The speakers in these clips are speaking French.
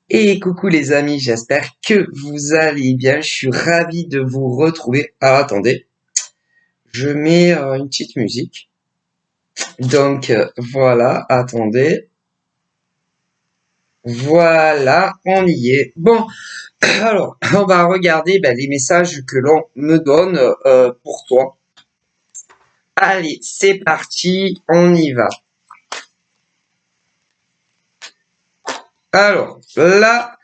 Et coucou les amis, j'espère que vous allez bien. Je suis ravi de vous retrouver. Ah, attendez, je mets une petite musique. Donc voilà, attendez. Voilà, on y est. Bon, alors, on va regarder les messages que l'on me donne pour toi. Allez, c'est parti, on y va. Alors, là,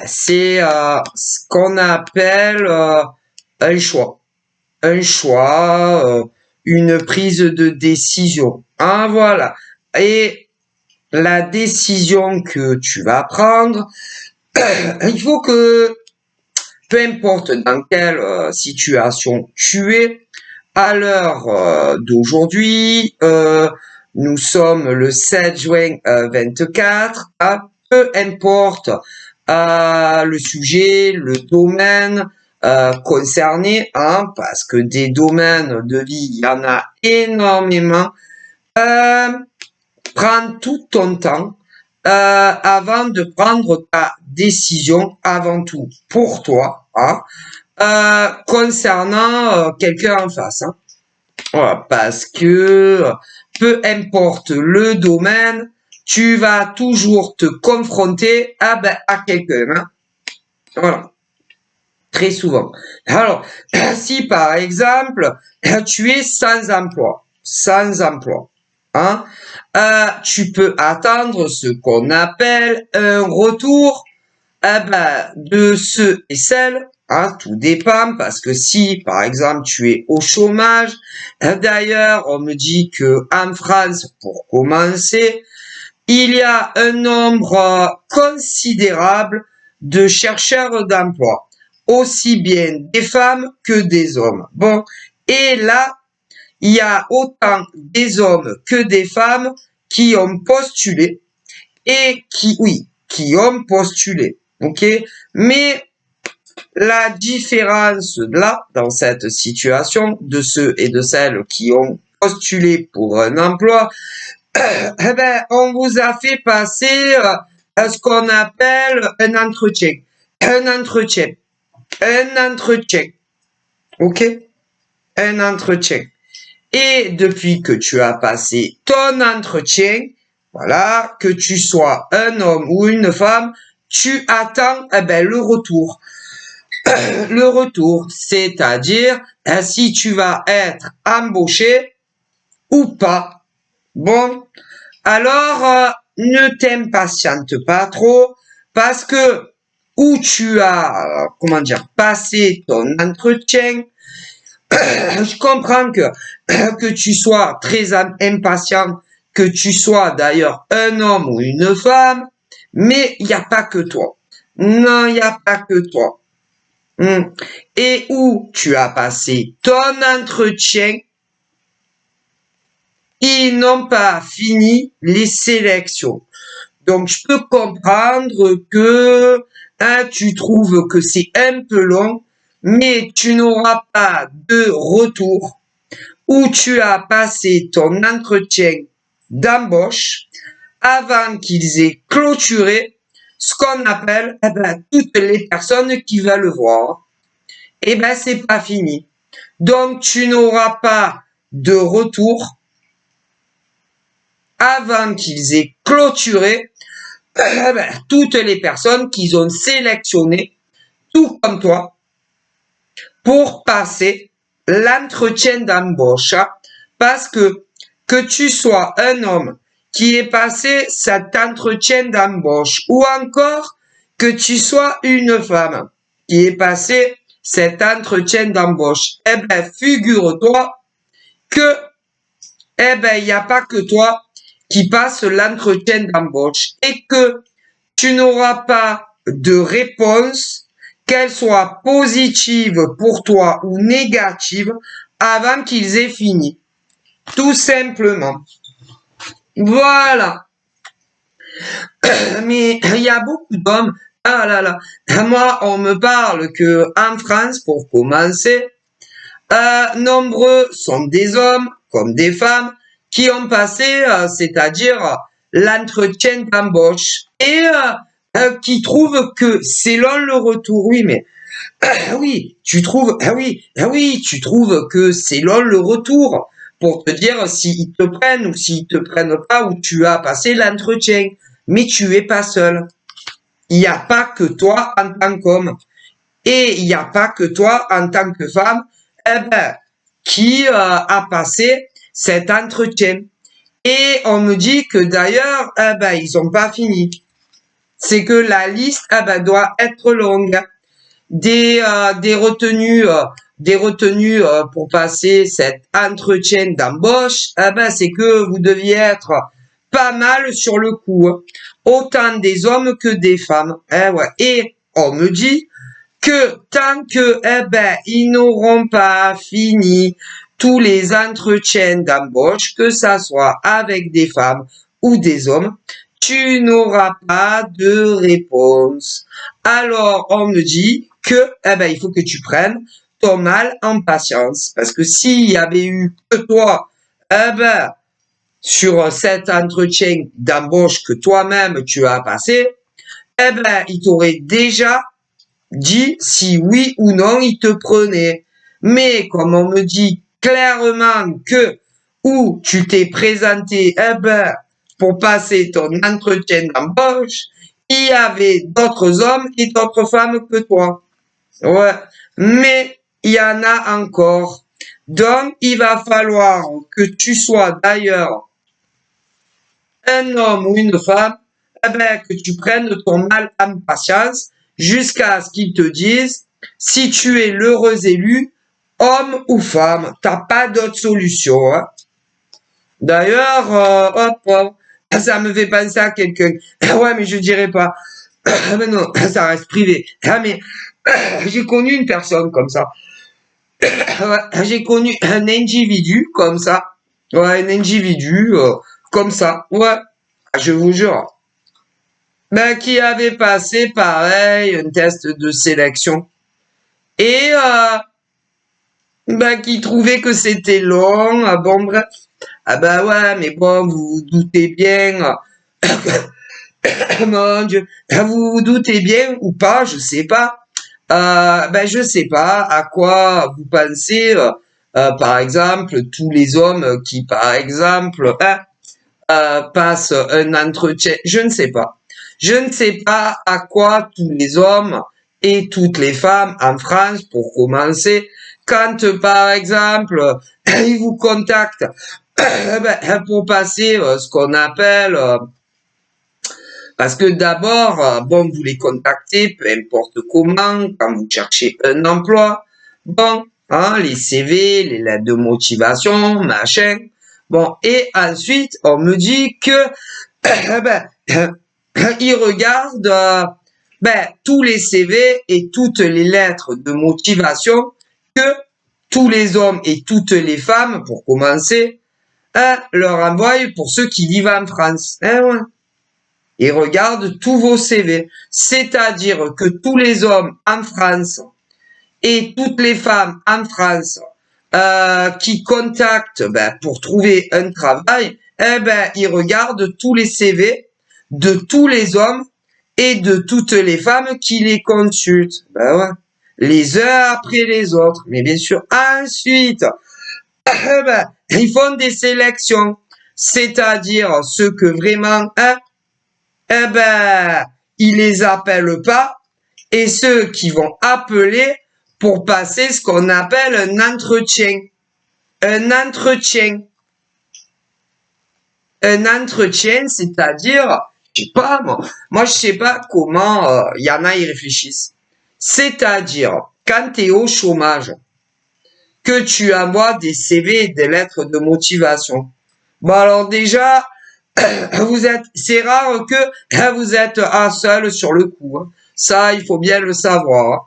c'est ce qu'on appelle un choix. Un choix, une prise de décision. Ah, voilà. Et la décision que tu vas prendre, il faut que, peu importe dans quelle situation tu es, à l'heure d'aujourd'hui, nous sommes le 7 juin 24, peu importe le sujet, le domaine concerné, parce que des domaines de vie, il y en a énormément. Prends tout ton temps avant de prendre ta décision, avant tout pour toi, concernant quelqu'un en face. Voilà, parce que peu importe le domaine, tu vas toujours te confronter à quelqu'un. Voilà, très souvent. Alors, si par exemple, tu es sans emploi, tu peux attendre ce qu'on appelle un retour de ceux et celles, tout dépend, parce que si, par exemple, tu es au chômage, d'ailleurs, on me dit que en France, pour commencer, il y a un nombre considérable de chercheurs d'emploi, aussi bien des femmes que des hommes. Bon, et là, il y a autant des hommes que des femmes qui ont postulé et qui ont postulé. Ok, mais la différence là, dans cette situation, de ceux et de celles qui ont postulé pour un emploi, on vous a fait passer ce qu'on appelle un entretien. Un entretien. Un entretien. Ok? Un entretien. Et depuis que tu as passé ton entretien, voilà, que tu sois un homme ou une femme, tu attends le retour. Le retour, c'est-à-dire si tu vas être embauché ou pas. Bon, alors ne t'impatiente pas trop parce que où tu as, passé ton entretien, je comprends que tu sois très impatient, que tu sois d'ailleurs un homme ou une femme, mais il n'y a pas que toi. Non, il n'y a pas que toi. Et où tu as passé ton entretien, ils n'ont pas fini les sélections. Donc, je peux comprendre que tu trouves que c'est un peu long, mais tu n'auras pas de retour où tu as passé ton entretien d'embauche avant qu'ils aient clôturé ce qu'on appelle toutes les personnes qui veulent le voir. C'est pas fini. Donc, tu n'auras pas de retour avant qu'ils aient clôturé toutes les personnes qu'ils ont sélectionnées, tout comme toi, pour passer l'entretien d'embauche, parce que tu sois un homme qui ait passé cet entretien d'embauche ou encore que tu sois une femme qui ait passé cet entretien d'embauche, figure-toi que il n'y a pas que toi qui passe l'entretien d'embauche et que tu n'auras pas de réponse, qu'elle soit positive pour toi ou négative, avant qu'ils aient fini. Tout simplement. Voilà. Mais il y a beaucoup d'hommes. Ah là là. Moi, on me parle que en France, pour commencer, nombreux sont des hommes comme des femmes qui ont passé, c'est-à-dire l'entretien d'embauche et qui trouve que c'est long le retour. Oui, mais oui, tu trouves, oui, tu trouves que c'est long le retour pour te dire s'ils te prennent ou s'ils te prennent pas, ou tu as passé l'entretien. Mais tu es pas seul. Il n'y a pas que toi en tant qu'homme. Et il n'y a pas que toi en tant que femme, qui a passé cet entretien. Et on me dit que d'ailleurs, ils ont pas fini. C'est que la liste, doit être longue. Des retenues pour passer cet entretien d'embauche, c'est que vous deviez être pas mal sur le coup, hein. Autant des hommes que des femmes. Ouais. Et on me dit que tant que ils n'auront pas fini tous les entretiens d'embauche, que ça soit avec des femmes ou des hommes, tu n'auras pas de réponse. Alors on me dit que il faut que tu prennes ton mal en patience, parce que s'il y avait eu que toi sur cet entretien d'embauche que toi-même tu as passé, il t'aurait déjà dit si oui ou non il te prenait. Mais comme on me dit clairement que où tu t'es présenté pour passer ton entretien d'embauche, il y avait d'autres hommes et d'autres femmes que toi. Ouais, mais il y en a encore. Donc, il va falloir que tu sois d'ailleurs un homme ou une femme, que tu prennes ton mal en patience jusqu'à ce qu'ils te disent si tu es l'heureux élu, homme ou femme. T'as pas d'autre solution, hein. D'ailleurs, ça me fait penser à quelqu'un. Ouais, mais je dirais pas. Mais non, ça reste privé. Mais j'ai connu une personne comme ça. J'ai connu un individu comme ça. Ouais, un individu comme ça. Ouais, je vous jure. Qui avait passé pareil un test de sélection et qui trouvait que c'était long. Bon bref. Ouais, mais bon, vous vous doutez bien. Mon Dieu, vous vous doutez bien ou pas, je sais pas. Je sais pas à quoi vous pensez. Par exemple, tous les hommes qui, par exemple, passent un entretien. Je ne sais pas. Je ne sais pas à quoi tous les hommes et toutes les femmes en France, pour commencer, quand, par exemple, ils vous contactent pour passer ce qu'on appelle parce que d'abord, vous les contactez, peu importe comment, quand vous cherchez un emploi. Bon, hein, les CV, les lettres de motivation, machin. Bon, et ensuite, on me dit que, ils regardent, tous les CV et toutes les lettres de motivation que tous les hommes et toutes les femmes, pour commencer, leur envoient pour ceux qui vivent en France. Ouais. Et regarde tous vos CV. C'est-à-dire que tous les hommes en France et toutes les femmes en France qui contactent pour trouver un travail, ils regardent tous les CV de tous les hommes et de toutes les femmes qui les consultent. Ouais. Les uns après les autres. Mais bien sûr, ensuite, ils font des sélections. C'est-à-dire ceux que vraiment... ils les appellent pas, et ceux qui vont appeler pour passer ce qu'on appelle un entretien. Un entretien. Un entretien, c'est-à-dire, je sais pas, moi je sais pas comment y en a, ils réfléchissent. C'est-à-dire, quand tu es au chômage, que tu envoies des CV et des lettres de motivation. Bon alors déjà, c'est rare que vous êtes seul sur le coup, hein. Ça, il faut bien le savoir, hein.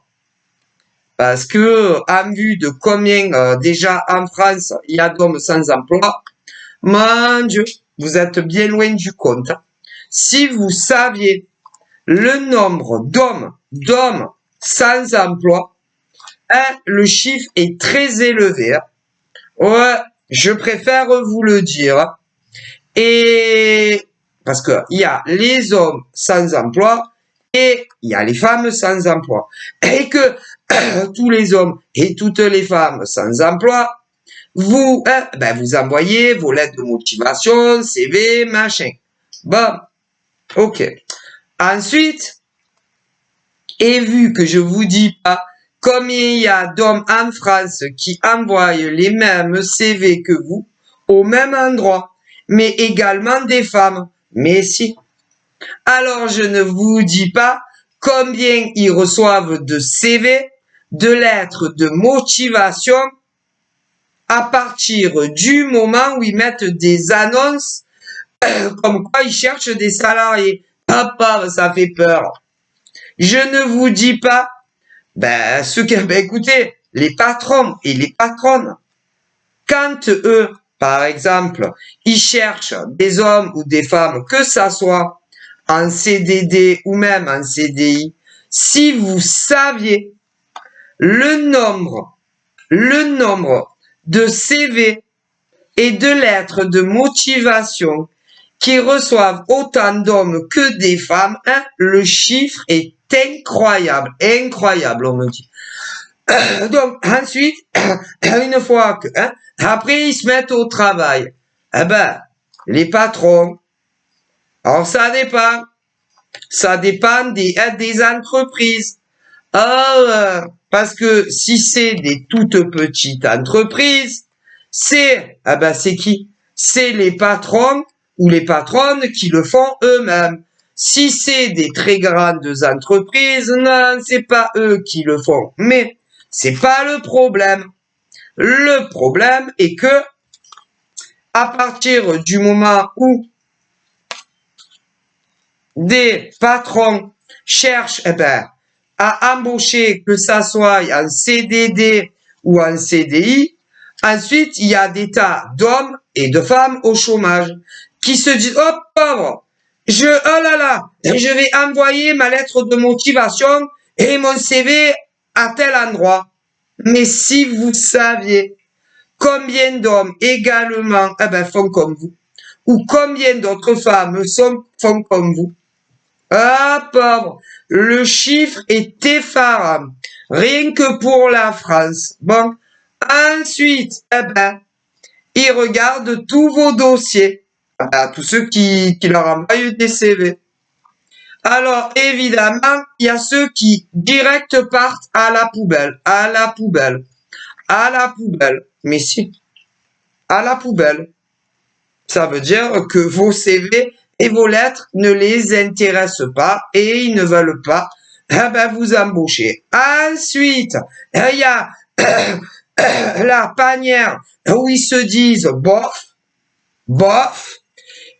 Parce que, en vue de combien déjà en France il y a d'hommes sans emploi, mon Dieu, vous êtes bien loin du compte, hein. Si vous saviez le nombre d'hommes sans emploi, le chiffre est très élevé, hein. Ouais, je préfère vous le dire, hein. Et parce que il y a les hommes sans emploi et il y a les femmes sans emploi. Et que tous les hommes et toutes les femmes sans emploi, vous, vous envoyez vos lettres de motivation, CV, machin. Bon, ok. Ensuite, et vu que je vous dis pas combien il y a d'hommes en France qui envoient les mêmes CV que vous au même endroit, mais également des femmes. Mais si. Alors je ne vous dis pas combien ils reçoivent de CV, de lettres de motivation à partir du moment où ils mettent des annonces comme quoi ils cherchent des salariés. Papa, ça fait peur. Je ne vous dis pas, écoutez, les patrons et les patronnes, quand eux, par exemple, ils cherchent des hommes ou des femmes, que ça soit en CDD ou même en CDI, si vous saviez le nombre de CV et de lettres de motivation qui reçoivent autant d'hommes que des femmes, le chiffre est incroyable, on me dit. Donc, ensuite, une fois que, après, ils se mettent au travail. Les patrons, alors ça dépend des entreprises. Parce que si c'est des toutes petites entreprises, c'est qui? C'est les patrons ou les patronnes qui le font eux-mêmes. Si c'est des très grandes entreprises, non, c'est pas eux qui le font. Mais c'est pas le problème. Le problème est que à partir du moment où des patrons cherchent à embaucher, que ça soit en CDD ou en CDI, ensuite il y a des tas d'hommes et de femmes au chômage qui se disent oh pauvre, je vais envoyer ma lettre de motivation et mon CV à tel endroit. Mais si vous saviez combien d'hommes également font comme vous, ou combien d'autres femmes font comme vous, ah pauvre, le chiffre est effarant, rien que pour la France. Bon, ensuite, ils regardent tous vos dossiers, tous ceux qui leur envoient des CV. Alors, évidemment, il y a ceux qui direct partent à la poubelle. Mais si, à la poubelle. Ça veut dire que vos CV et vos lettres ne les intéressent pas et ils ne veulent pas vous embaucher. Ensuite, il y a la panière où ils se disent bof,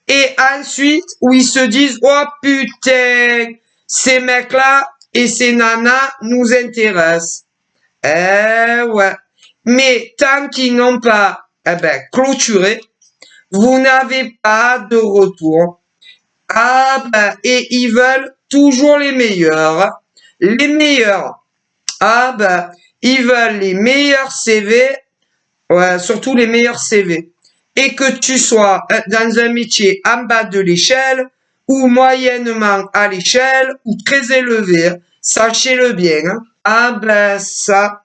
et ensuite où ils se disent oh putain, ces mecs-là et ces nanas nous intéressent. Ouais. Mais tant qu'ils n'ont pas clôturé, vous n'avez pas de retour. Et ils veulent toujours les meilleurs. Les meilleurs. Ils veulent les meilleurs CV. Ouais, surtout les meilleurs CV. Et que tu sois dans un métier en bas de l'échelle, ou moyennement à l'échelle, ou très élevé. Sachez-le bien. Ça.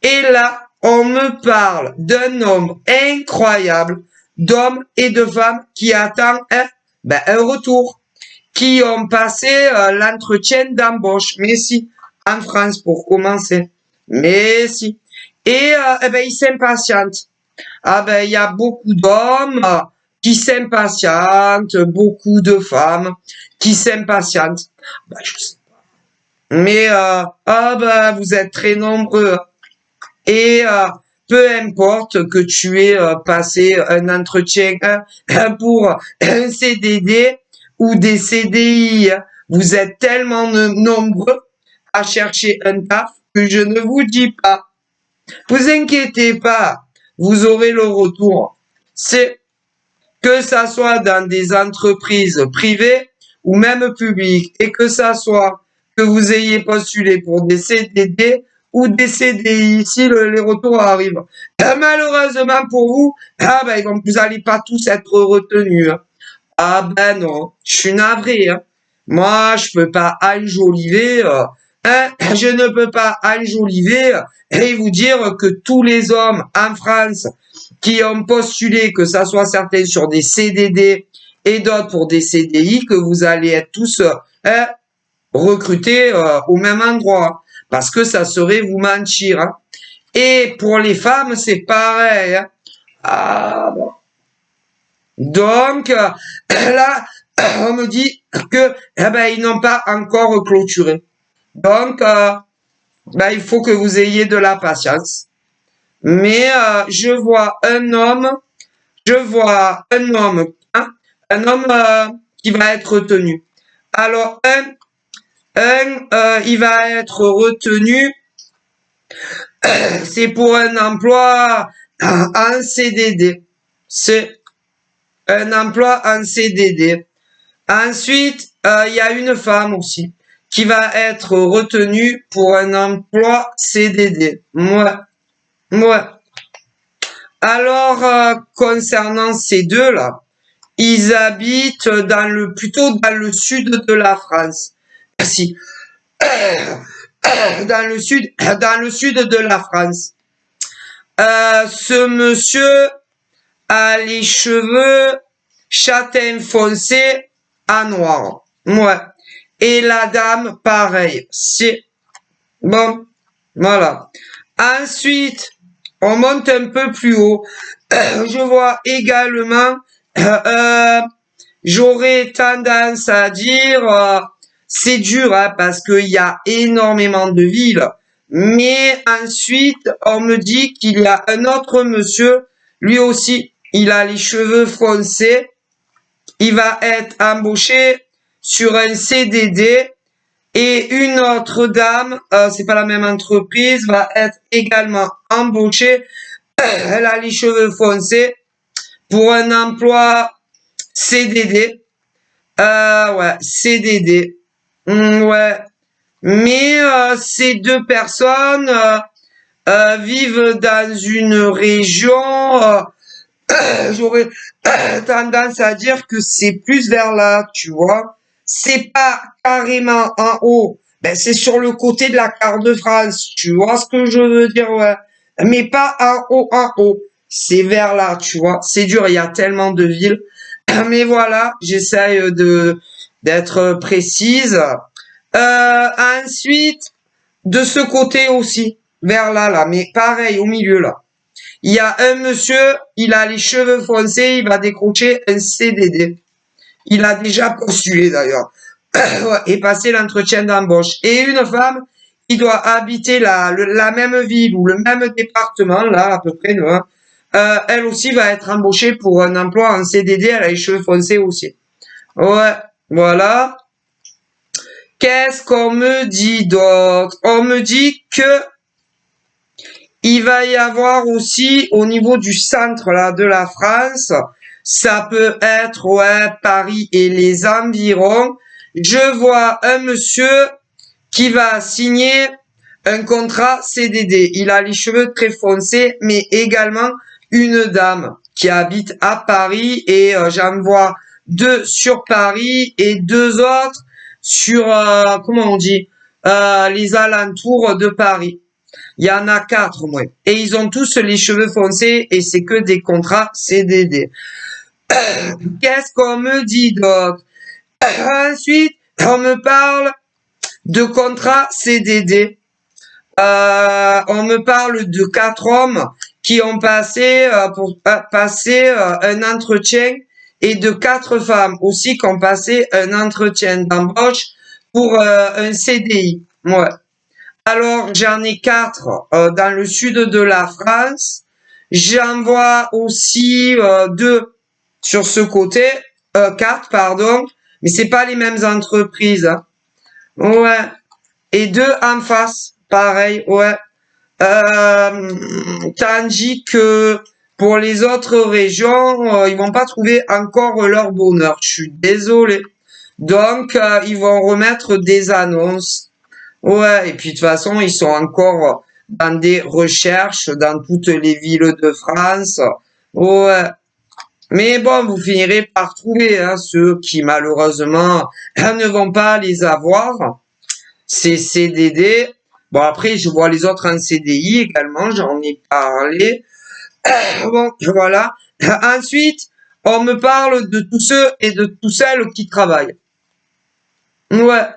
Et là, on me parle d'un nombre incroyable d'hommes et de femmes qui attendent un retour, qui ont passé l'entretien d'embauche. Mais si, en France pour commencer. Mais si. Et ils s'impatientent. Il y a beaucoup d'hommes qui s'impatientent, beaucoup de femmes qui s'impatientent. Je sais pas. Mais vous êtes très nombreux. Et peu importe que tu aies passé un entretien pour un CDD ou des CDI, vous êtes tellement nombreux à chercher un taf que je ne vous dis pas. Vous inquiétez pas, vous aurez le retour. C'est que ça soit dans des entreprises privées ou même publiques, et que ça soit que vous ayez postulé pour des CDD ou des CDI, si les retours arrivent. Malheureusement pour vous, vous allez pas tous être retenus. Ah ben non, je suis navré, hein. Moi, je peux pas enjoliver, je ne peux pas enjoliver et vous dire que tous les hommes en France qui ont postulé, que ça soit certains sur des CDD et d'autres pour des CDI, que vous allez être tous hein, recrutés au même endroit, parce que ça serait vous mentir, hein. Et pour les femmes, c'est pareil, hein. Ah, bon. Donc, là, on me dit que eh ben, ils n'ont pas encore clôturé. Donc, ben, il faut que vous ayez de la patience. Mais je vois hein, un homme qui va être retenu. Alors, il va être retenu, c'est pour un emploi en CDD. C'est un emploi en CDD. Ensuite, il y a une femme aussi qui va être retenue pour un emploi CDD. Moi. Alors, concernant ces deux-là, ils habitent plutôt dans le sud de la France. Si, dans le sud de la France. Ce monsieur a les cheveux châtain foncé à noir. Ouais. Et la dame, pareil. C'est bon. Voilà. Ensuite, on monte un peu plus haut. Je vois également, j'aurais tendance à dire, c'est dur hein, parce qu'il y a énormément de villes. Mais ensuite, on me dit qu'il y a un autre monsieur, lui aussi, il a les cheveux foncés. Il va être embauché sur un CDD et une autre dame, c'est pas la même entreprise, va être également embauchée. Elle a les cheveux foncés pour un emploi CDD. Ouais, CDD. Ouais. Mais ces deux personnes vivent dans une région. J'aurais tendance à dire que c'est plus vers là, tu vois. C'est pas carrément en haut. Ben, c'est sur le côté de la carte de France. Tu vois ce que je veux dire, ouais. Mais pas en haut, en haut. C'est vers là, tu vois. C'est dur, il y a tellement de villes. Mais voilà, j'essaye d'être précise. Ensuite, de ce côté aussi, vers là, mais pareil, au milieu là. Il y a un monsieur, il a les cheveux foncés, il va décrocher un CDD. Il a déjà postulé d'ailleurs et passé l'entretien d'embauche. Et une femme qui doit habiter la même ville ou le même département, là à peu près, hein, elle aussi va être embauchée pour un emploi en CDD, elle a les cheveux foncés aussi. Ouais, voilà. Qu'est-ce qu'on me dit d'autre? On me dit que il va y avoir aussi au niveau du centre là de la France, ça peut être ouais Paris et les environs. Je vois un monsieur qui va signer un contrat CDD. Il a les cheveux très foncés, mais également une dame qui habite à Paris et j'en vois deux sur Paris et deux autres sur comment on dit les alentours de Paris. Il y en a 4, moi. Et ils ont tous les cheveux foncés et c'est que des contrats CDD. Qu'est-ce qu'on me dit d'autre? Ensuite, on me parle de contrats CDD. On me parle de 4 hommes qui ont passé pour passer un entretien et de 4 femmes aussi qui ont passé un entretien d'embauche pour un CDI. Ouais. Alors, j'en ai 4 dans le sud de la France. J'en vois aussi 2 sur ce côté, 4, pardon, mais c'est pas les mêmes entreprises. Hein. Ouais. Et 2 en face, pareil, ouais. Tandis que pour les autres régions, ils vont pas trouver encore leur bonheur. Je suis désolé. Donc, ils vont remettre des annonces. Ouais, et puis de toute façon, ils sont encore dans des recherches dans toutes les villes de France. Ouais, Mais bon, vous finirez par trouver hein, ceux qui malheureusement ne vont pas les avoir. C'est CDD. Bon, après, je vois les autres en CDI également, j'en ai parlé. Bon, voilà. Ensuite, on me parle de tous ceux et de toutes celles qui travaillent. Ouais,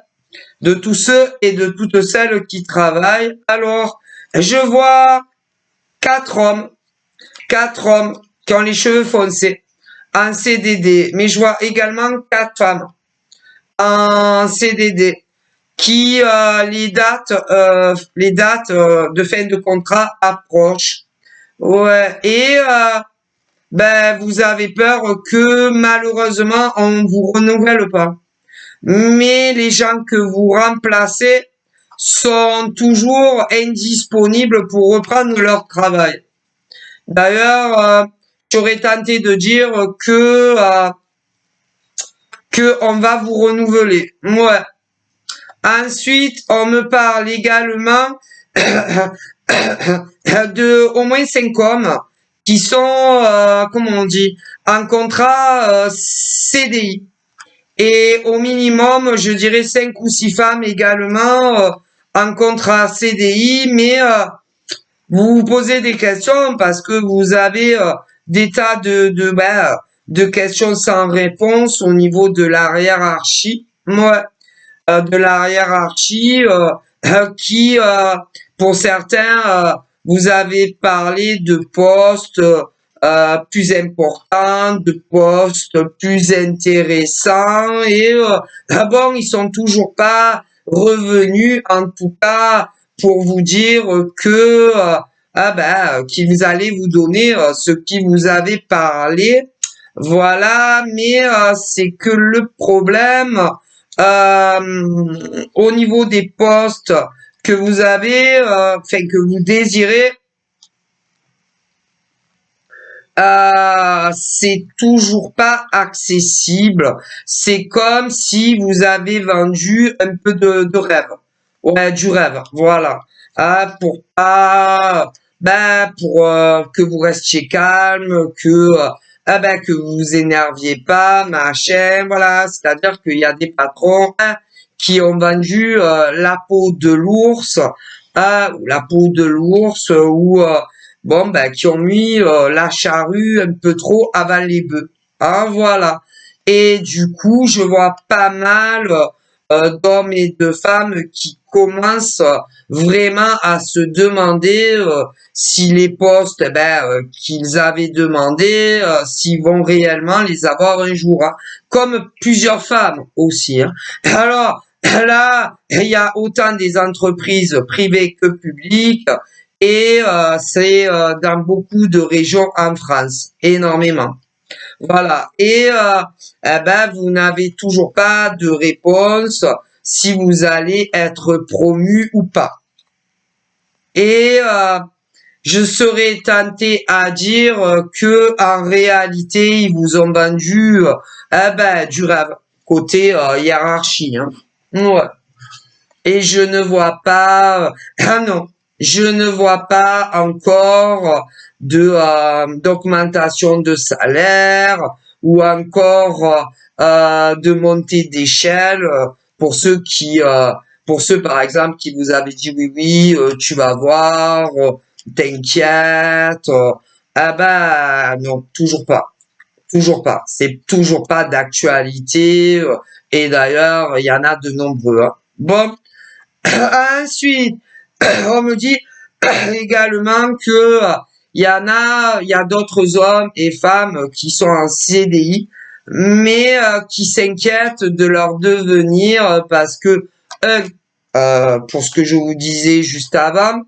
de tous ceux et de toutes celles qui travaillent. Alors, je vois quatre hommes qui ont les cheveux foncés en CDD, mais je vois également 4 femmes en CDD qui les dates de fin de contrat approchent. Ouais, et ben vous avez peur que malheureusement on vous renouvelle pas. Mais les gens que vous remplacez sont toujours indisponibles pour reprendre leur travail. D'ailleurs, j'aurais tenté de dire que on va vous renouveler. Ouais. Ensuite, on me parle également de au moins 5 hommes qui sont, comment on dit, en contrat CDI. Et au minimum, je dirais 5 ou 6 femmes également en contrat CDI, mais vous vous posez des questions parce que vous avez des tas de questions sans réponse au niveau de la hiérarchie. Ouais, de la hiérarchie qui, pour certains, vous avez parlé de postes plus importants, de postes plus intéressants et bon, ils sont toujours pas revenus, en tout cas, pour vous dire que qu'ils allaient vous donner ce qui vous avait parlé. Voilà, mais c'est que le problème au niveau des postes que vous avez, que vous désirez, c'est toujours pas accessible. C'est comme si vous avez vendu un peu de rêve. Ouais, du rêve, voilà. Pour pas, pour que vous restiez calme, que vous vous énerviez pas, machin, voilà. C'est-à-dire qu'il y a des patrons qui ont vendu la peau de l'ours, ou la peau de l'ours, ou qui ont mis la charrue un peu trop avant les bœufs. Hein, voilà. Et du coup, je vois pas mal d'hommes et de femmes qui commencent vraiment à se demander si les postes qu'ils avaient demandé, s'ils vont réellement les avoir un jour. Hein. Comme plusieurs femmes aussi. Hein. Alors, là, il y a autant des entreprises privées que publiques. Et c'est dans beaucoup de régions en France, énormément. Voilà. Et vous n'avez toujours pas de réponse si vous allez être promu ou pas. Et je serais tenté à dire que en réalité ils vous ont vendu du rêve côté hiérarchie. Hein. Ouais. Et je ne vois pas. Ah non. Je ne vois pas encore d'augmentation de salaire ou encore de montée d'échelle pour ceux par exemple qui vous avaient dit oui tu vas voir t'inquiète non toujours pas c'est toujours pas d'actualité et d'ailleurs il y en a de nombreux hein. Bon ensuite on me dit également que il y a d'autres hommes et femmes qui sont en CDI, mais qui s'inquiètent de leur devenir parce que pour ce que je vous disais juste avant,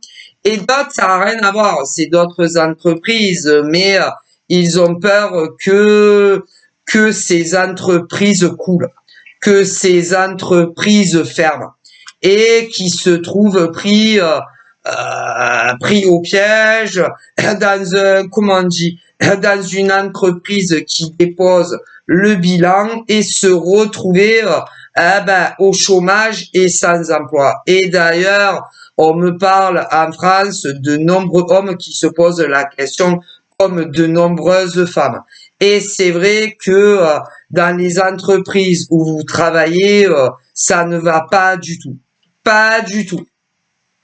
et d'autres ça n'a rien à voir, c'est d'autres entreprises, mais ils ont peur que ces entreprises coulent, que ces entreprises ferment et qui se trouvent pris au piège dans une entreprise qui dépose le bilan et se retrouver au chômage et sans emploi. Et d'ailleurs, on me parle en France de nombreux hommes qui se posent la question comme de nombreuses femmes. Et c'est vrai que dans les entreprises où vous travaillez, ça ne va pas du tout. Pas du tout.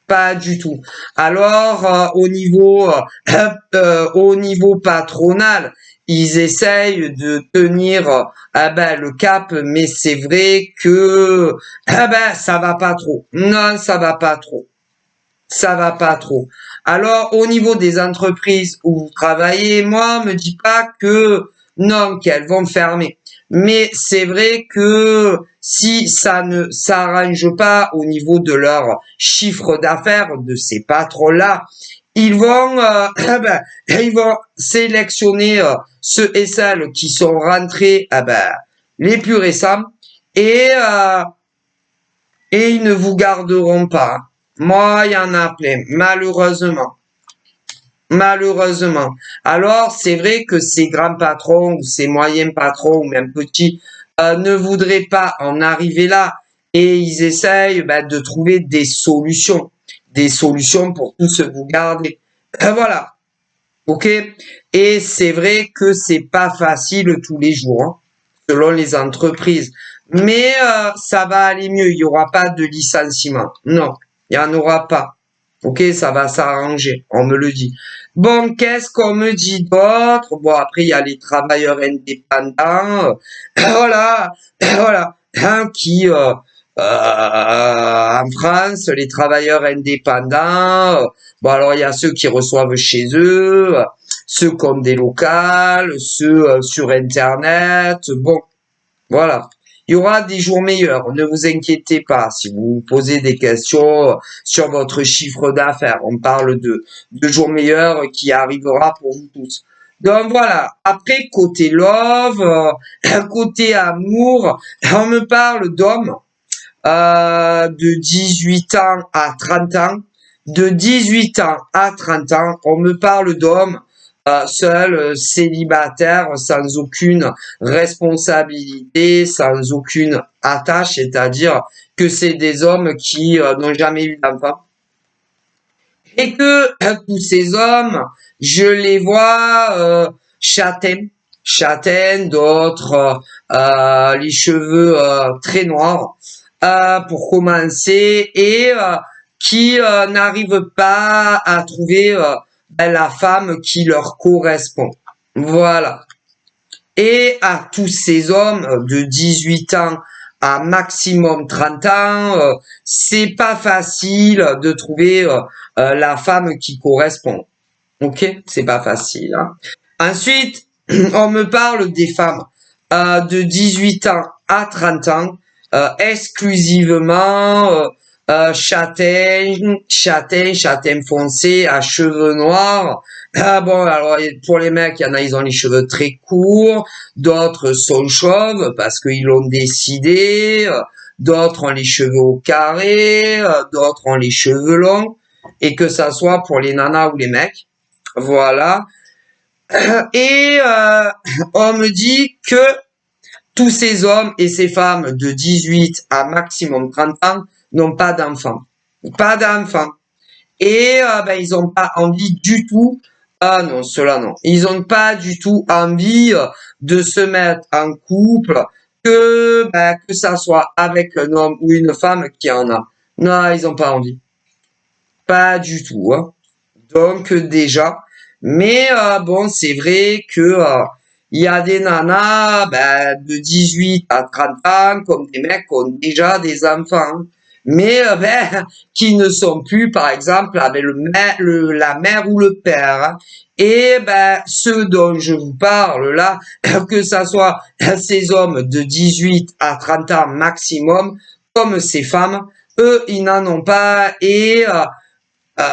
Pas du tout. Alors, au niveau patronal, ils essayent de tenir le cap, mais c'est vrai que ça va pas trop. Non, ça va pas trop. Ça va pas trop. Alors, au niveau des entreprises où vous travaillez, moi, me dis pas que non, qu'elles vont fermer. Mais c'est vrai que si ça ne s'arrange pas au niveau de leur chiffre d'affaires de ces patrons-là, ils vont, ils vont sélectionner ceux et celles qui sont rentrés, les plus récents et euh, et ils ne vous garderont pas. Moi, il y en a plein, malheureusement. Malheureusement. Alors, c'est vrai que ces grands patrons ou ces moyens patrons ou même petits ne voudraient pas en arriver là et ils essayent de trouver des solutions pour tous vous garder. Voilà, ok. Et c'est vrai que c'est pas facile tous les jours, hein, selon les entreprises. Mais ça va aller mieux. Il y aura pas de licenciement. Non, il y en aura pas. Ok, ça va s'arranger. On me le dit. Bon, qu'est-ce qu'on me dit d'autre? Bon, après il y a les travailleurs indépendants. Voilà, voilà, hein, qui en France, les travailleurs indépendants. Bon, alors il y a ceux qui reçoivent chez eux, ceux comme des locales, ceux sur Internet. Bon, voilà. Il y aura des jours meilleurs, ne vous inquiétez pas. Si vous vous posez des questions sur votre chiffre d'affaires, on parle de jours meilleurs qui arrivera pour vous tous. Donc voilà. Après, côté love, côté amour, on me parle d'hommes de 18 ans à 30 ans. De 18 ans à 30 ans, on me parle d'hommes seuls, célibataires, sans aucune responsabilité, sans aucune attache, c'est-à-dire que c'est des hommes qui n'ont jamais eu d'enfant. Et que tous ces hommes, je les vois châtains, d'autres les cheveux très noirs, pour commencer, et qui n'arrivent pas à trouver la femme qui leur correspond. Voilà. Et à tous ces hommes de 18 ans à maximum 30 ans, c'est pas facile de trouver la femme qui correspond. Ok, c'est pas facile, hein. Ensuite, on me parle des femmes de 18 ans à 30 ans, exclusivement châtain foncé, à cheveux noirs. Ah bon, alors pour les mecs, il y en a, ils ont les cheveux très courts, d'autres sont chauves parce qu'ils l'ont décidé, d'autres ont les cheveux au carré, d'autres ont les cheveux longs, et que ça soit pour les nanas ou les mecs. Voilà. Et on me dit que tous ces hommes et ces femmes de 18 à maximum 30 ans n'ont pas d'enfants. Pas d'enfants. Et ils n'ont pas envie du tout. Ah non, cela non. Ils n'ont pas du tout envie de se mettre en couple, que ça soit avec un homme ou une femme qui en a. Non, ils n'ont pas envie. Pas du tout, hein. Donc déjà, mais bon, c'est vrai que il y a des nanas de 18 à 30 ans, comme des mecs qui ont déjà des enfants, mais qui ne sont plus, par exemple, avec la mère ou le père, hein. Et ceux dont je vous parle là, que ça soit ces hommes de 18 à 30 ans maximum, comme ces femmes, eux, ils n'en ont pas et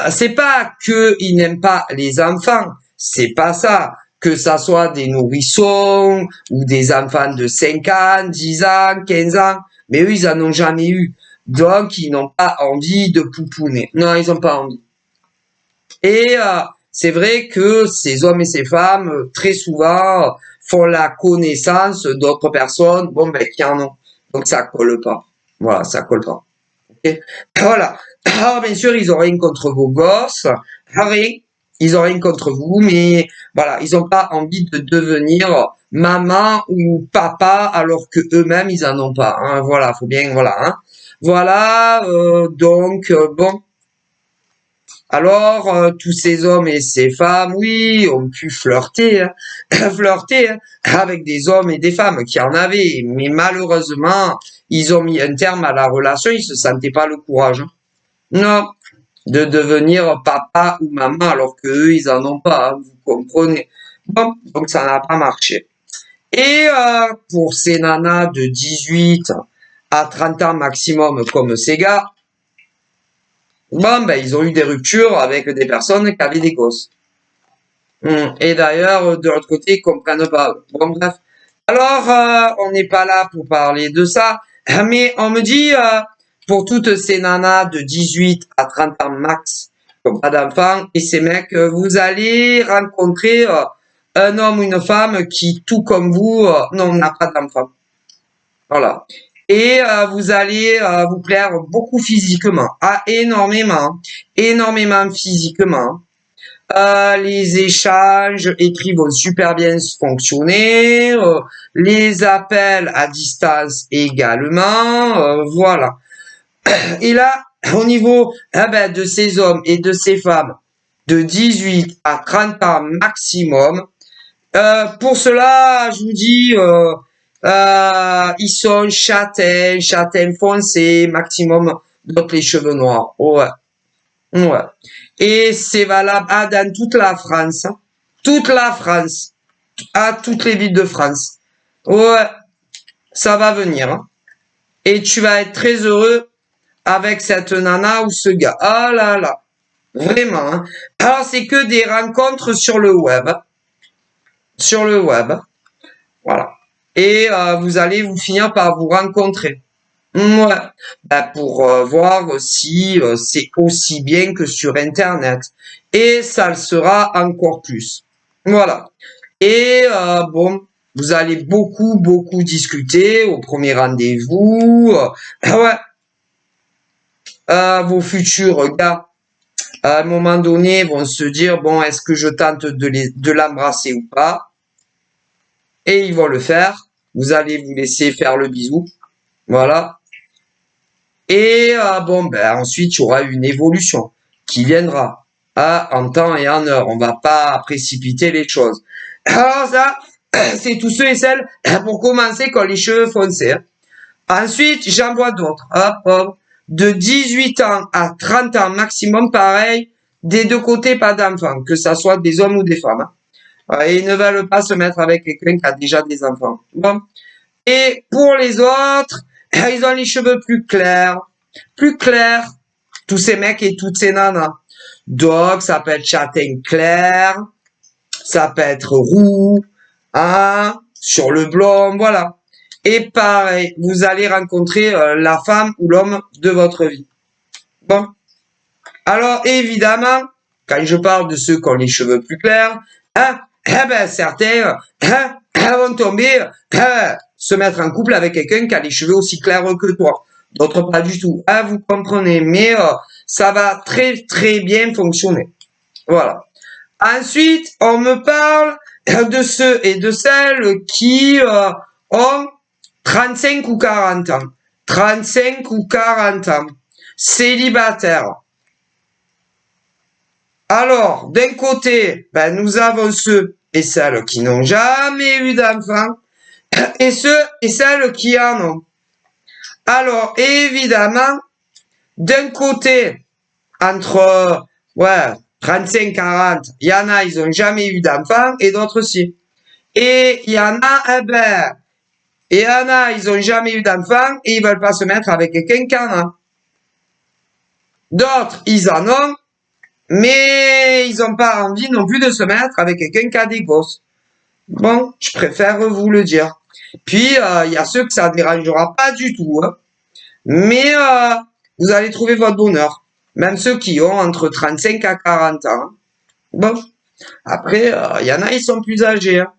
c'est pas que ils n'aiment pas les enfants, c'est pas ça. Que ça soit des nourrissons ou des enfants de 5 ans, 10 ans, 15 ans, mais eux, ils en ont jamais eu. Donc, ils n'ont pas envie de poupouner. Non, ils n'ont pas envie. Et c'est vrai que ces hommes et ces femmes, très souvent, font la connaissance d'autres personnes, qui en ont. Donc, ça colle pas. Voilà, ça colle pas. Okay. Voilà. Alors, bien sûr, ils ont rien contre vos gosses. Rien. Ils ont rien contre vous, mais voilà, ils ont pas envie de devenir maman ou papa alors que eux-mêmes ils en ont pas. Hein. Voilà, faut bien, voilà. Hein. Voilà, donc bon. Alors, tous ces hommes et ces femmes, oui, ont pu flirter, hein, flirter hein, avec des hommes et des femmes qui en avaient, mais malheureusement, ils ont mis un terme à la relation, ils se sentaient pas le courage. Hein. Non, de devenir papa ou maman alors que eux, ils en ont pas, hein, vous comprenez. Bon, donc ça n'a pas marché. Et pour ces nanas de 18 à 30 ans maximum comme ces gars, bon, ben, ils ont eu des ruptures avec des personnes qui avaient des gosses. Et d'ailleurs, de l'autre côté, ils comprennent pas. Bon, bref. Alors, on n'est pas là pour parler de ça, mais on me dit, pour toutes ces nanas de 18 à 30 ans max, qui n'ont pas d'enfants, et ces mecs, vous allez rencontrer un homme ou une femme qui, tout comme vous, non, n'a pas d'enfant. Voilà. Et vous allez vous plaire beaucoup physiquement, énormément, énormément physiquement. Les échanges écrits vont super bien fonctionner, les appels à distance également, voilà. Et là, au niveau de ces hommes et de ces femmes de 18 à 30 ans maximum, pour cela, je vous dis, ils sont châtains foncés, maximum, donc les cheveux noirs. Ouais, ouais. Et c'est valable dans toute la France, hein. Toute la France, à toutes les villes de France. Ouais, ça va venir. Hein. Et tu vas être très heureux avec cette nana ou ce gars. Ah là là, vraiment. Hein. Alors c'est que des rencontres sur le web. Sur le web. Voilà. Et vous allez vous finir par vous rencontrer. Ouais. Pour voir si c'est aussi bien que sur Internet. Et ça le sera encore plus. Voilà. Et bon, vous allez beaucoup discuter au premier rendez-vous. Ouais. Vos futurs gars, à un moment donné, vont se dire, bon, est-ce que je tente de l'embrasser ou pas? Et ils vont le faire. Vous allez vous laisser faire le bisou. Voilà. Et bon, ensuite, il y aura une évolution qui viendra en temps et en heure. On va pas précipiter les choses. Alors ça, c'est tous ceux et celles, pour commencer, qui ont les cheveux foncés. Hein. Ensuite, j'en vois d'autres. De 18 ans à 30 ans maximum, pareil, des deux côtés, pas d'enfants, que ça soit des hommes ou des femmes. Hein. Et ils ne veulent pas se mettre avec quelqu'un qui a déjà des enfants. Bon. Et pour les autres, ils ont les cheveux plus clairs. Plus clairs. Tous ces mecs et toutes ces nanas. Donc, ça peut être châtain clair. Ça peut être roux. Hein, sur le blond, voilà. Et pareil, vous allez rencontrer la femme ou l'homme de votre vie. Bon. Alors, évidemment, quand je parle de ceux qui ont les cheveux plus clairs, hein, certains vont tomber, se mettre en couple avec quelqu'un qui a les cheveux aussi clairs que toi. D'autres pas du tout. Ah, vous comprenez, mais ça va très bien fonctionner. Voilà. Ensuite, on me parle de ceux et de celles qui ont 35 ou 40 ans. 35 ou 40 ans. Célibataires. Alors, d'un côté, nous avons ceux et celles qui n'ont jamais eu d'enfants et ceux et celles qui en ont. Alors, évidemment, d'un côté, entre 35-40, il y en a, ils n'ont jamais eu d'enfants et d'autres si. Et il y en a, il y en a, ils n'ont jamais eu d'enfants et ils veulent pas se mettre avec quelqu'un qui en a. D'autres, ils en ont, mais ils n'ont pas envie non plus de se mettre avec quelqu'un qui a des gosses. Bon, je préfère vous le dire. Puis, il y a ceux que ça ne dérangera pas du tout. Hein. Mais vous allez trouver votre bonheur. Même ceux qui ont entre 35 à 40 ans. Bon, après, il y en a, ils sont plus âgés. Hein.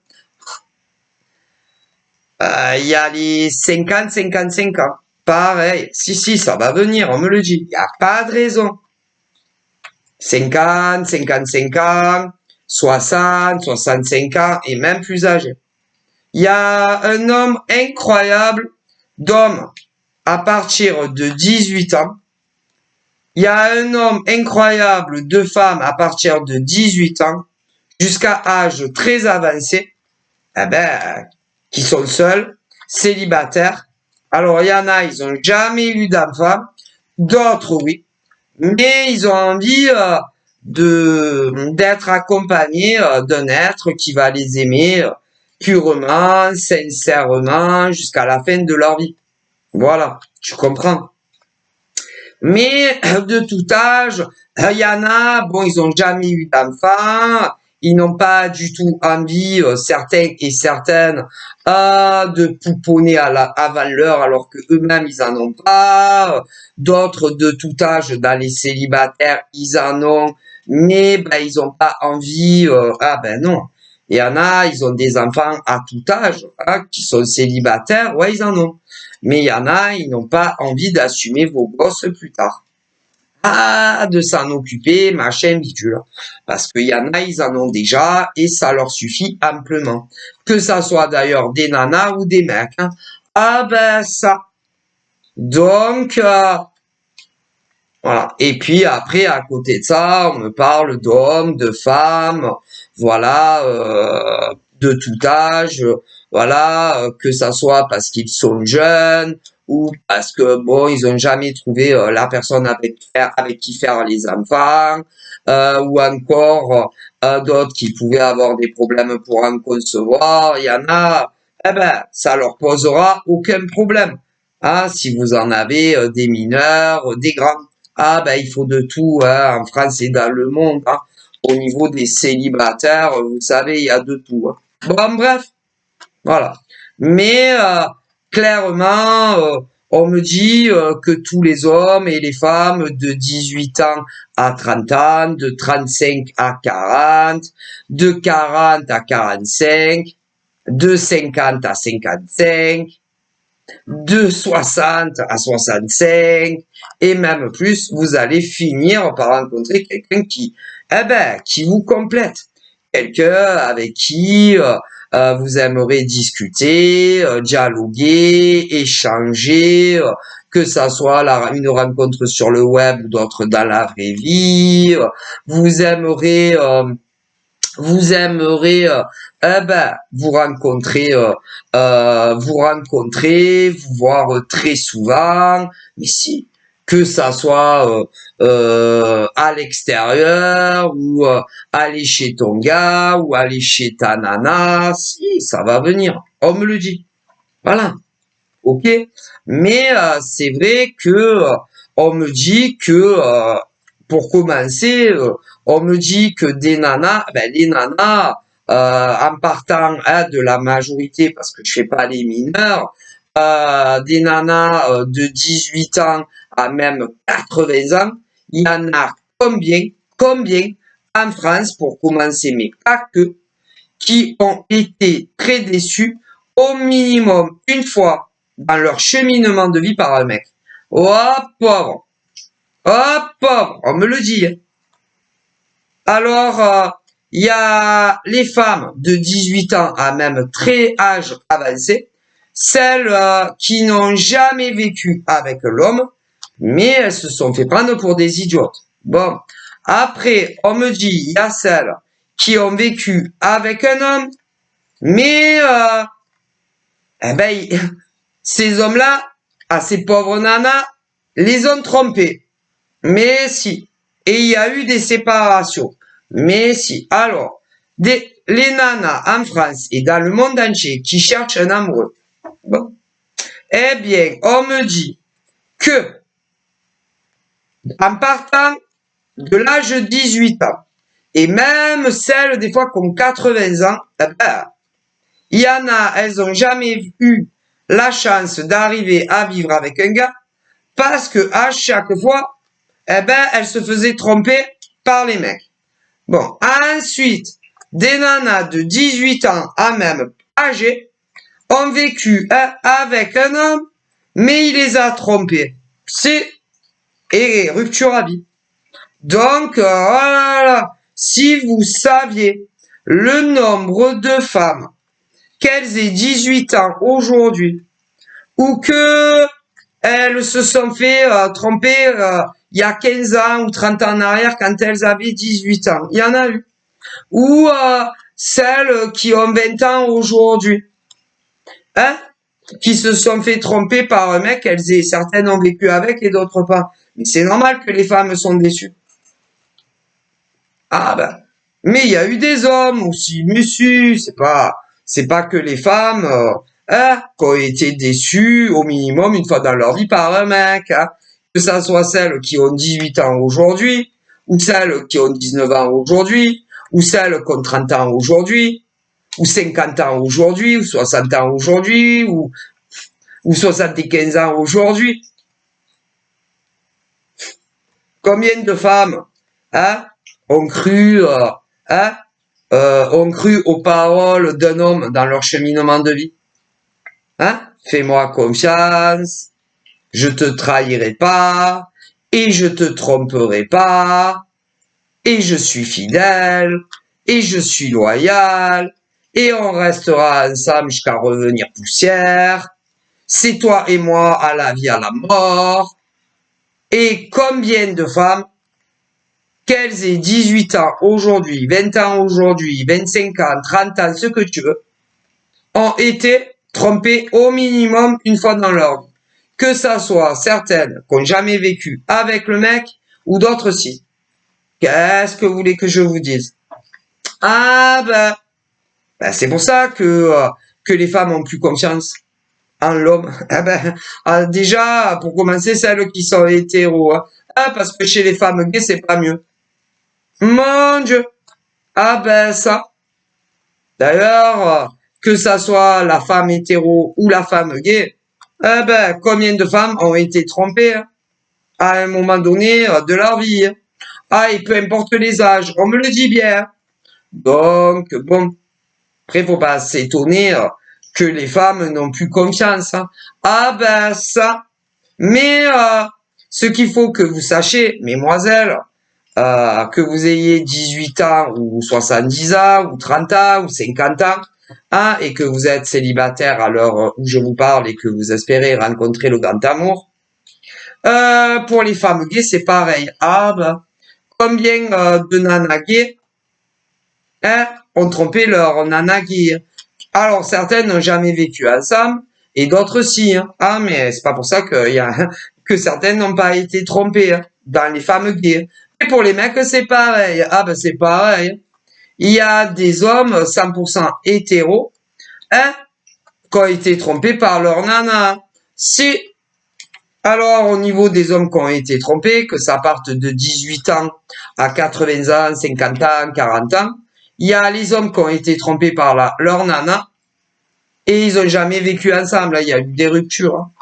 Il y a les 50-55 ans. Pareil. Si, ça va venir, on me le dit. Il n'y a pas de raison. 50, 55 ans, 60, 65 ans et même plus âgés. Il y a un nombre incroyable d'hommes à partir de 18 ans. Il y a un nombre incroyable de femmes à partir de 18 ans jusqu'à âge très avancé, qui sont seuls, célibataires. Alors, il y en a, ils ont jamais eu d'enfants. D'autres, oui. Mais ils ont envie d'être accompagnés d'un être qui va les aimer purement, sincèrement, jusqu'à la fin de leur vie. Voilà, tu comprends. Mais de tout âge, il y en a, bon, ils ont jamais eu d'enfants, ils n'ont pas du tout envie, certains et certaines, de pouponner avant l'heure alors que eux-mêmes ils en ont pas. D'autres de tout âge, dans les célibataires, ils en ont, mais ben ils ont pas envie. Non. Il y en a, ils ont des enfants à tout âge, hein, qui sont célibataires, ouais, ils en ont. Mais il y en a, ils n'ont pas envie d'assumer vos gosses plus tard. Ah, de s'en occuper, machin, bidule. Parce qu'il y en a, ils en ont déjà et ça leur suffit amplement. Que ça soit d'ailleurs des nanas ou des mecs. Hein. Ah ben ça. Donc, voilà. Et puis après, à côté de ça, on me parle d'hommes, de femmes, voilà, de tout âge, voilà, que ça soit parce qu'ils sont jeunes ou parce que bon, ils ont jamais trouvé la personne avec qui faire les enfants, ou encore d'autres qui pouvaient avoir des problèmes pour en concevoir. Il y en a, ça leur posera aucun problème. Ah, si vous en avez des mineurs, des grands. Ah ben il faut de tout hein, en France et dans le monde. Hein. Au niveau des célibataires, vous savez, il y a de tout. Hein. Bon bref, voilà. Mais clairement, on me dit que tous les hommes et les femmes de 18 ans à 30 ans, de 35 à 40, de 40 à 45, de 50 à 55, de 60 à 65 et même plus, vous allez finir par rencontrer quelqu'un qui vous complète. Quelqu'un avec qui vous aimeriez discuter, dialoguer, échanger, que ça soit une rencontre sur le web ou d'autres dans la vraie vie. Vous aimerez vous rencontrer, vous voir très souvent, mais si, que ça soit à l'extérieur ou aller chez ton gars ou aller chez ta nana, si, ça va venir, on me le dit. Voilà, ok. Mais c'est vrai que on me dit que pour commencer, on me dit que des nanas, les nanas, en partant de la majorité, parce que je fais pas les mineurs, des nanas de 18 ans à même 80 ans, il y en a combien en France, pour commencer, mais pas que, qui ont été très déçus au minimum une fois dans leur cheminement de vie par un mec. Oh pauvre! Oh pauvre! On me le dit. Hein. Alors, il y a les femmes de 18 ans à même très âge avancé, celles qui n'ont jamais vécu avec l'homme, mais elles se sont fait prendre pour des idiotes. Bon, après, on me dit, il y a celles qui ont vécu avec un homme, mais ces hommes-là, à ces pauvres nanas, les ont trompés. Mais si. Et il y a eu des séparations. Mais si. Alors, les nanas en France et dans le monde entier qui cherchent un amoureux, bon, eh bien, on me dit que en partant de l'âge de 18 ans, et même celles des fois qui ont 80 ans, il y en a, elles ont jamais eu la chance d'arriver à vivre avec un gars parce que à chaque fois, elles se faisaient tromper par les mecs. Bon, ensuite, des nanas de 18 ans à même âgées ont vécu avec un homme, mais il les a trompés. Et rupture à vie. Donc, voilà. Si vous saviez le nombre de femmes qu'elles aient 18 ans aujourd'hui, ou que elles se sont fait tromper il y a 15 ans ou 30 ans en arrière quand elles avaient 18 ans. Il y en a eu. Ou celles qui ont 20 ans aujourd'hui. Hein? Qui se sont fait tromper par un mec, certaines ont vécu avec et d'autres pas. Mais c'est normal que les femmes sont déçues. Ah ben, mais il y a eu des hommes aussi, mais si, c'est pas que les femmes qui ont été déçues au minimum une fois dans leur vie par un mec. Hein. Que ça soit celles qui ont 18 ans aujourd'hui, ou celles qui ont 19 ans aujourd'hui, ou celles qui ont 30 ans aujourd'hui, ou 50 ans aujourd'hui, ou 60 ans aujourd'hui, ou 75 ans aujourd'hui. Combien de femmes hein, ont cru aux paroles d'un homme dans leur cheminement de vie. Hein? Fais-moi confiance, je te trahirai pas, et je te tromperai pas, et je suis fidèle, et je suis loyal, et on restera ensemble jusqu'à revenir poussière. C'est toi et moi à la vie, à la mort. Et combien de femmes qu'elles aient 18 ans aujourd'hui, 20 ans aujourd'hui, 25 ans, 30 ans, ce que tu veux, ont été trompées au minimum une fois dans leur vie. Que ça soit certaines qui n'ont jamais vécu avec le mec ou d'autres si. Qu'est-ce que vous voulez que je vous dise? Ah ben c'est pour ça que les femmes ont plus confiance en l'homme. Déjà, pour commencer, celles qui sont hétéros. Hein. Ah, parce que chez les femmes gays, c'est pas mieux. Mon Dieu! Ah ben ça. D'ailleurs, que ça soit la femme hétéro ou la femme gay, combien de femmes ont été trompées hein, à un moment donné de leur vie. Hein. Ah, et peu importe les âges, on me le dit bien. Donc, bon, après, faut pas s'étonner que les femmes n'ont plus confiance. Hein. Ah ben ça. Mais ce qu'il faut que vous sachiez, mesdemoiselles, que vous ayez 18 ans ou 70 ans ou 30 ans ou 50 ans, hein, et que vous êtes célibataire à l'heure où je vous parle et que vous espérez rencontrer le grand amour, pour les femmes gays, c'est pareil. Ah ben, combien de nanas gays hein, ont trompé leur nana gay? Alors, certaines n'ont jamais vécu ensemble, et d'autres si. Hein. Ah, mais c'est pas pour ça que certaines n'ont pas été trompées hein, dans les femmes gays. Et pour les mecs, c'est pareil. Ah, ben c'est pareil. Il y a des hommes 100% hétéros hein, qui ont été trompés par leur nana. Si, alors au niveau des hommes qui ont été trompés, que ça parte de 18 ans à 80 ans, 50 ans, 40 ans, il y a les hommes qui ont été trompés par leur nana et ils ont jamais vécu ensemble. Il y a eu des ruptures. Hein.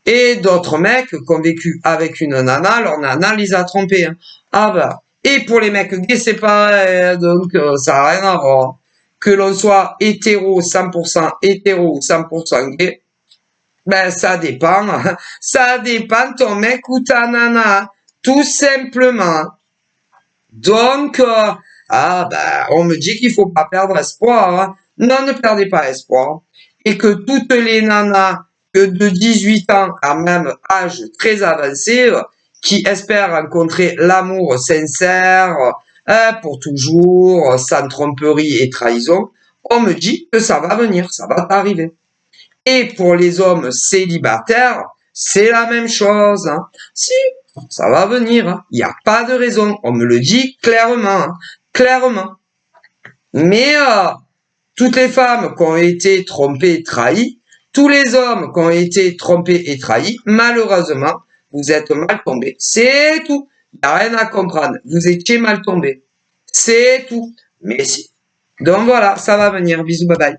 Et d'autres mecs qui ont vécu avec une nana, leur nana les a trompés. Hein. Ah bah. Et pour les mecs gays, c'est pareil. Donc ça n'a rien à voir. Que l'on soit hétéro 100% hétéro ou 100% gay, ben ça dépend. Ça dépend ton mec ou ta nana. Tout simplement. Donc, on me dit qu'il faut pas perdre espoir. Hein. Non, ne perdez pas espoir. Et que toutes les nanas de 18 ans à même âge très avancé, qui espèrent rencontrer l'amour sincère pour toujours, sans tromperie et trahison, on me dit que ça va venir, ça va arriver. Et pour les hommes célibataires, c'est la même chose. Hein. Si, ça va venir. Hein. Il n'y a pas de raison. On me le dit clairement. Hein. Clairement. Mais toutes les femmes qui ont été trompées et trahies, tous les hommes qui ont été trompés et trahis, malheureusement, vous êtes mal tombés. C'est tout. Il n'y a rien à comprendre. Vous étiez mal tombés. C'est tout. Mais si. Donc voilà, ça va venir. Bisous, bye bye.